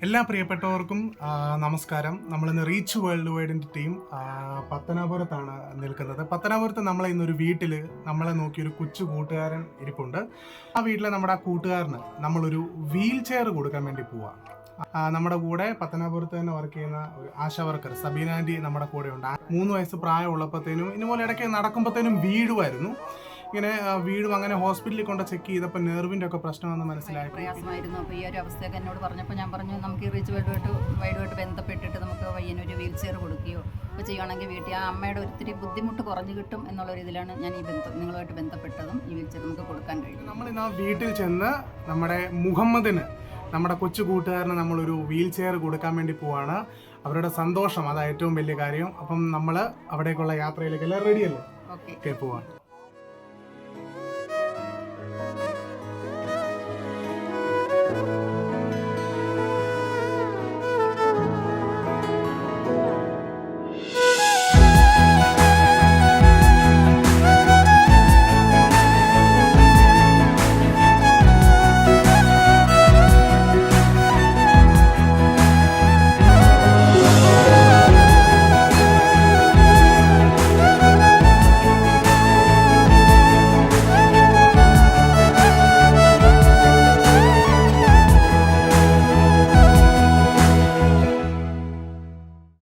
എല്ലാ പ്രിയപ്പെട്ടവർക്കും നമസ്കാരം. നമ്മളിന്ന് റീച്ച് വേൾഡ് വൈഡിൻ്റെ ടീം പത്തനാപുരത്താണ് നിൽക്കുന്നത്. പത്തനാപുരത്ത് നമ്മളെ ഇന്നൊരു വീട്ടിൽ നമ്മളെ നോക്കിയൊരു കൊച്ചു കൂട്ടുകാരൻ ഇരിപ്പുണ്ട്. ആ വീട്ടിലെ നമ്മുടെ ആ കൂട്ടുകാരന് നമ്മളൊരു വീൽ ചെയർ കൊടുക്കാൻ വേണ്ടി പോവാം. നമ്മുടെ കൂടെ പത്തനാപുരത്ത് തന്നെ വർക്ക് ചെയ്യുന്ന ഒരു ആശാ വർക്കർ സബീന ആൻറ്റി നമ്മുടെ കൂടെ ഉണ്ട്. 3 വയസ്സ് പ്രായമുള്ളപ്പോഴത്തേനും ഇതുപോലെ ഇടയ്ക്ക് നടക്കുമ്പോഴത്തേനും വീഴുമായിരുന്നു. ഇങ്ങനെ വീടും അങ്ങനെ ഹോസ്പിറ്റലിൽ കൊണ്ട് ചെക്ക് ചെയ്തപ്പോൾ നെർവിൻ്റെ ഒക്കെ പ്രശ്നമെന്ന് മനസ്സിലായി. പ്രയാസമായിരുന്നു. അപ്പോൾ ഈ ഒരു അവസ്ഥയൊക്കെ എന്നോട് പറഞ്ഞപ്പോൾ ഞാൻ പറഞ്ഞു, നമുക്ക് ഈ റീച്ച് വൈഡുമായിട്ട് ബന്ധപ്പെട്ടിട്ട് നമുക്ക് പയ്യനൊരു വീൽ ചെയർ കൊടുക്കുകയോ ഒക്കെ ചെയ്യുകയാണെങ്കിൽ വീട്ടിൽ ആ അമ്മയുടെ ഒത്തിരി ബുദ്ധിമുട്ട് കുറഞ്ഞു കിട്ടും എന്നുള്ള ഒരു ഇതിലാണ് ഞാൻ ഈ നിങ്ങളുമായിട്ട് ബന്ധപ്പെട്ടതും ഈ വീൽ ചെയർ നമുക്ക് കൊടുക്കാൻ കഴിയും. നമ്മളിന്ന് ആ വീട്ടിൽ ചെന്ന് നമ്മുടെ മുഹമ്മദിന്, നമ്മുടെ കൊച്ചു കൂട്ടുകാരന് നമ്മളൊരു വീൽ ചെയർ കൊടുക്കാൻ വേണ്ടി പോവാണ്. അവരുടെ സന്തോഷം അതാണ് ഏറ്റവും വലിയ കാര്യം. അപ്പം നമ്മൾ അവിടേക്കുള്ള യാത്രയിലേക്ക് എല്ലാം റെഡിയല്ലേ? ഓക്കെ, പോവാം.